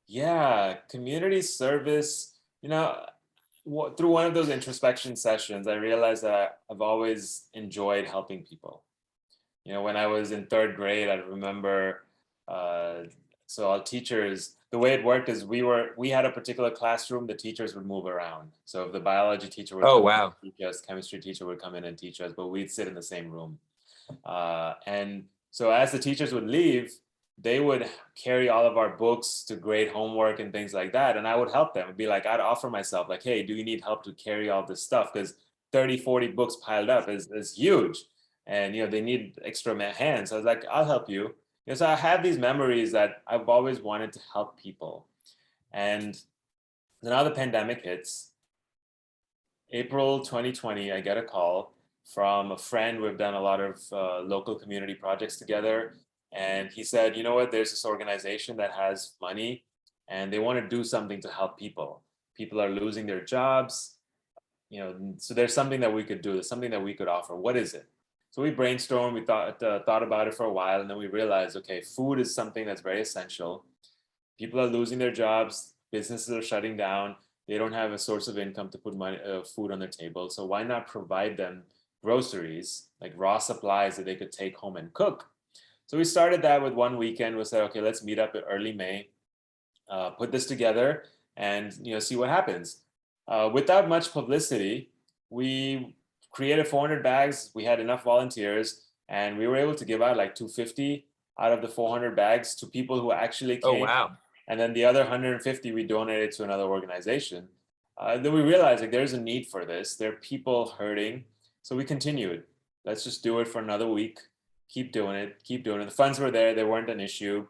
Yeah, community service, through one of those introspection sessions, I realized that I've always enjoyed helping people. When I was in third grade, I remember, uh, so our teachers, the way it worked is we had a particular classroom, the teachers would move around. So if the biology teacher would
Oh,
come in
wow.
and teach us, chemistry teacher would come in and teach us, but we'd sit in the same room. And so as the teachers would leave, they would carry all of our books to grade homework and things like that. And I would help them. It'd be like, I'd offer myself like, hey, do you need help to carry all this stuff? Because 30, 40 books piled up is huge. And, they need extra hands. So I was like, I'll help you. So I have these memories that I've always wanted to help people. And now the pandemic hits. April 2020, I get a call from a friend. We've done a lot of local community projects together. And he said, you know what, there's this organization that has money and they want to do something to help people. People are losing their jobs, so there's something that we could do. There's something that we could offer. What is it? So we brainstormed, we thought about it for a while, and then we realized, okay, food is something that's very essential. People are losing their jobs, businesses are shutting down, they don't have a source of income to put food on their table. So why not provide them groceries, like raw supplies that they could take home and cook? So we started that with one weekend. We said, okay, let's meet up in early May, put this together, and see what happens. Without much publicity, we created 400 bags. We had enough volunteers, and we were able to give out like 250 out of the 400 bags to people who actually
Oh,
came.
wow.
And then the other 150 we donated to another organization. Then we realized like there's a need for this. There are people hurting. So we continued. Let's just do it for another week. keep doing it, keep doing it. The funds were there; they weren't an issue,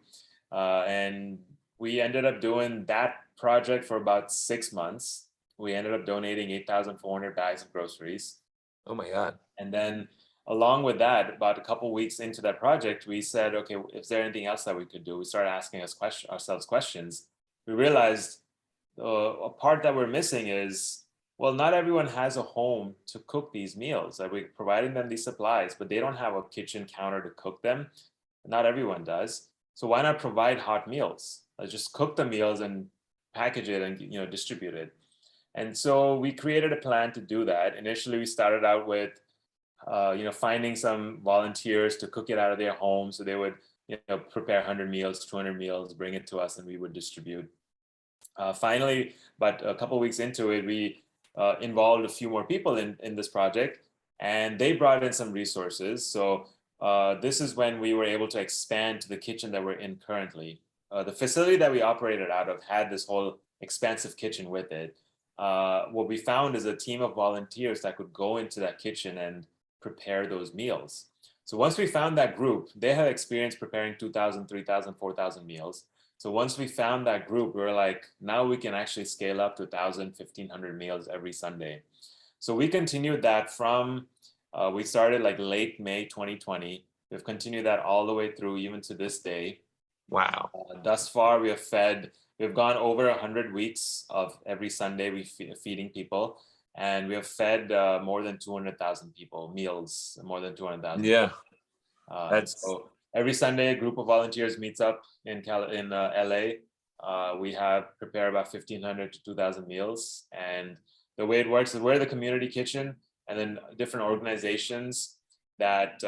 and we ended up doing that project for about 6 months. We ended up donating 8,400 bags of groceries.
Oh my God.
And then along with that, about a couple weeks into that project, we said, okay, is there anything else that we could do? We started asking ourselves questions. We realized a part that we're missing is, well, not everyone has a home to cook these meals. Like, we're providing them these supplies, but they don't have a kitchen counter to cook them. Not everyone does. So why not provide hot meals? Let's just cook the meals and package it and distribute it. And so we created a plan to do that. Initially, we started out with finding some volunteers to cook it out of their home. So they would, prepare 100 meals, 200 meals, bring it to us, and we would distribute. Finally, but a couple of weeks into it, we involved a few more people in this project, and they brought in some resources. So this is when we were able to expand to the kitchen that we're in currently. The facility that we operated out of had this whole expansive kitchen with it. What we found is a team of volunteers that could go into that kitchen and prepare those meals. So once we found that group, they had experience preparing 2,000, 3,000, 4,000 meals. So once we found that group, we were like, now we can actually scale up to 1,000, 1,500 meals every Sunday. So we continued that from, we started like late May 2020. We've continued that all the way through even to this day.
Wow.
Thus far, we've gone over 100 weeks of every Sunday feeding people. And we have fed more than 200,000 people meals, more than 200,000.
Yeah.
And so every Sunday, a group of volunteers meets up in LA. We have prepare about 1,500 to 2,000 meals. And the way it works is we're the community kitchen, and then different organizations that,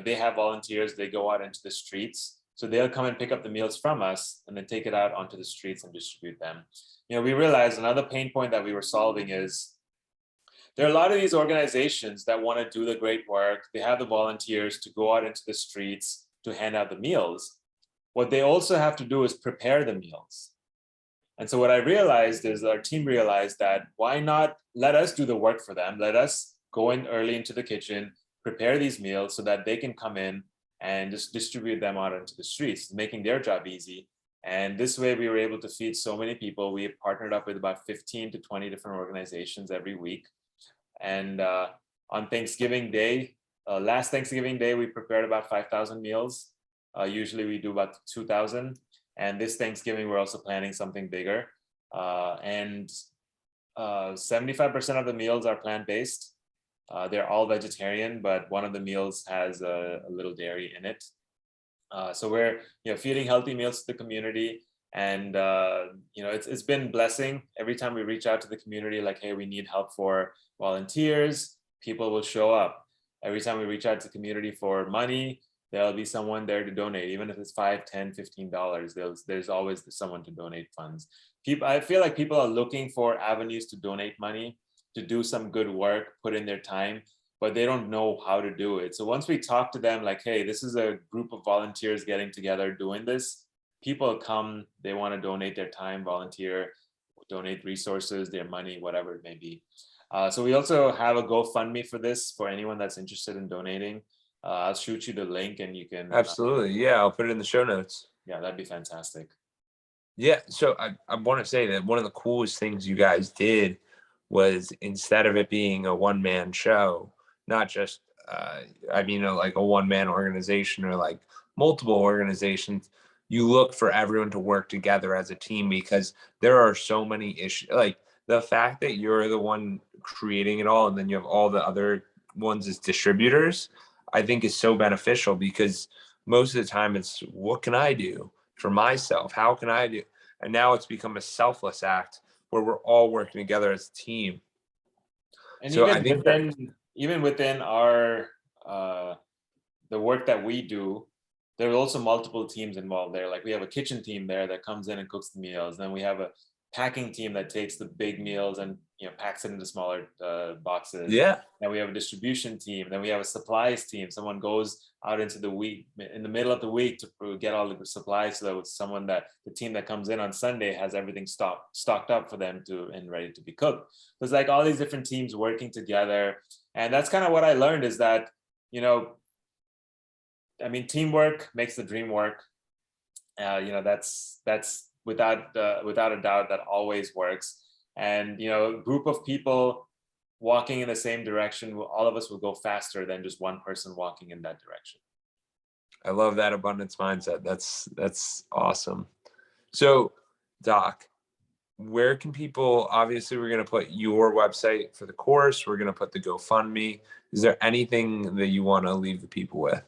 they have volunteers, they go out into the streets. So they'll come and pick up the meals from us and then take it out onto the streets and distribute them. We realized another pain point that we were solving is there are a lot of these organizations that want to do the great work. They have the volunteers to go out into the streets to hand out the meals. What they also have to do is prepare the meals. And so what I realized is our team realized that why not let us do the work for them? Let us go in early into the kitchen, prepare these meals so that they can come in and just distribute them out into the streets, making their job easy. And this way we were able to feed so many people. We partnered up with about 15 to 20 different organizations every week. And on Thanksgiving Day, last Thanksgiving Day, we prepared about 5,000 meals. Usually we do about 2,000. And this Thanksgiving, we're also planning something bigger. And 75% of the meals are plant-based. They're all vegetarian, but one of the meals has a little dairy in it. So we're feeding healthy meals to the community. And it's been blessing. Every time we reach out to the community, like, hey, we need help for volunteers, people will show up. Every time we reach out to the community for money, there'll be someone there to donate, even if it's $5, $10, $15. There's always someone to donate funds. I feel like people are looking for avenues to donate money, to do some good work, put in their time, but they don't know how to do it. So once we talk to them, like, hey, this is a group of volunteers getting together doing this, people come, they want to donate their time, volunteer, donate resources, their money, whatever it may be. So we also have a GoFundMe for this, for anyone that's interested in donating. I'll shoot you the link and you can.
Absolutely. Yeah, I'll put it in the show notes.
Yeah, that'd be fantastic.
Yeah. So I want to say that one of the coolest things you guys did was, instead of it being a one-man show, not just, like a one-man organization or like multiple organizations, you look for everyone to work together as a team, because there are so many issues. Like, the fact that you're the one creating it all and then you have all the other ones as distributors, I think is so beneficial, because most of the time it's, what can I do for myself? How can I do? And now it's become a selfless act where we're all working together as a team.
And
So I think
even within our the work that we do, there are also multiple teams involved there. Like, we have a kitchen team there that comes in and cooks the meals. Then we have a packing team that takes the big meals and packs it into smaller boxes.
yeah.
Then we have a distribution team. Then we have a supplies team. Someone goes out into the week, in the middle of the week, to get all the supplies, so that the team that comes in on Sunday has everything stocked up for them and ready to be cooked. So it's like all these different teams working together. And that's kind of what I learned, is that I mean, teamwork makes the dream work. That's without a doubt, that always works. And a group of people walking in the same direction, all of us will go faster than just one person walking in that direction.
I love that abundance mindset. That's awesome. So, Doc, where can people, obviously we're going to put your website for the course, we're going to put the GoFundMe. Is there anything that you want to leave the people with?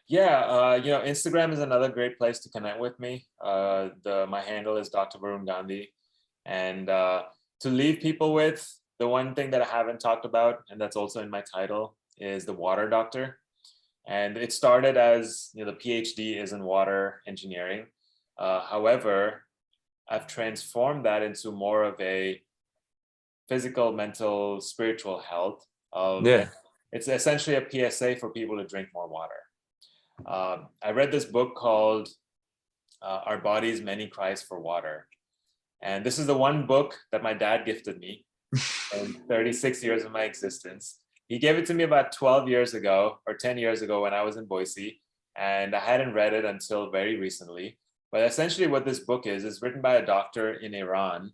Yeah, Instagram is another great place to connect with me. My handle is Dr. Varun Gandhi. And to leave people with, the one thing that I haven't talked about, and that's also in my title, is the water doctor. And it started as, the PhD is in water engineering. However, I've transformed that into more of a physical, mental, spiritual health. It's essentially a PSA for people to drink more water. I read this book called Our Body's Many Cries for Water. And this is the one book that my dad gifted me in 36 years of my existence. He gave it to me about 12 years ago or 10 years ago when I was in Boise. And I hadn't read it until very recently. But essentially what this book is written by a doctor in Iran.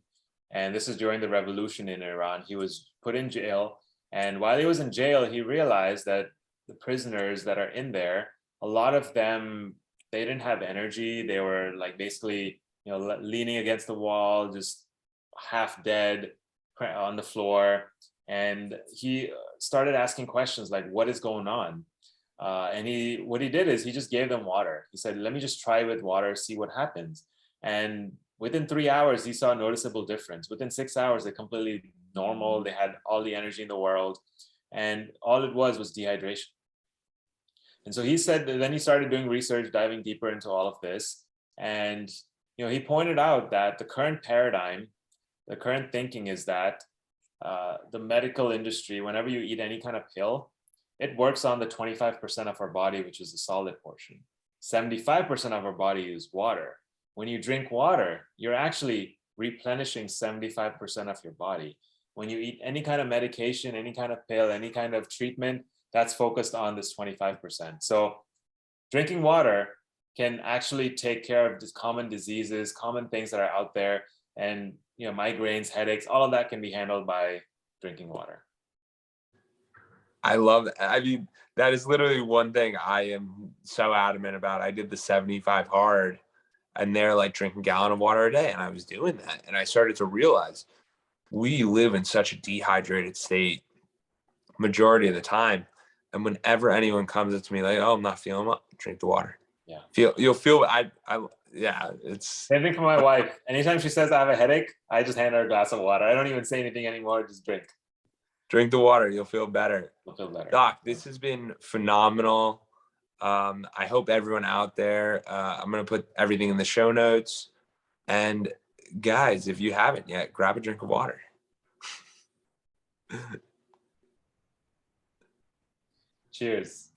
And this is during the revolution in Iran. He was put in jail. And while he was in jail, he realized that the prisoners that are in there, a lot of them, they didn't have energy. They were like basically, leaning against the wall, just half dead on the floor. And he started asking questions like, what is going on? And what he did is he just gave them water. He said, let me just try with water, see what happens. And within 3 hours, he saw a noticeable difference. Within 6 hours, they're completely normal. They had all the energy in the world. And all it was dehydration. And so he said that then he started doing research, diving deeper into all of this. And, he pointed out that the current paradigm, the current thinking is that the medical industry, whenever you eat any kind of pill, it works on the 25% of our body, which is the solid portion. 75% of our body is water. When you drink water, you're actually replenishing 75% of your body. When you eat any kind of medication, any kind of pill, any kind of treatment, that's focused on this 25%. So drinking water can actually take care of these common diseases, common things that are out there. And, migraines, headaches, all of that can be handled by drinking water.
I love that. I mean, that is literally one thing I am so adamant about. I did the 75 hard and they're like drinking a gallon of water a day. And I was doing that. And I started to realize we live in such a dehydrated state majority of the time. And whenever anyone comes up to me like, oh, I'm not feeling well, drink the water.
Yeah.
You'll feel, yeah, it's.
Same thing for my wife. Anytime she says I have a headache, I just hand her a glass of water. I don't even say anything anymore. Just drink.
Drink the water. You'll feel better.
You'll feel better.
Doc, this has been phenomenal. I hope everyone out there, I'm going to put everything in the show notes. And guys, if you haven't yet, grab a drink of water.
Cheers.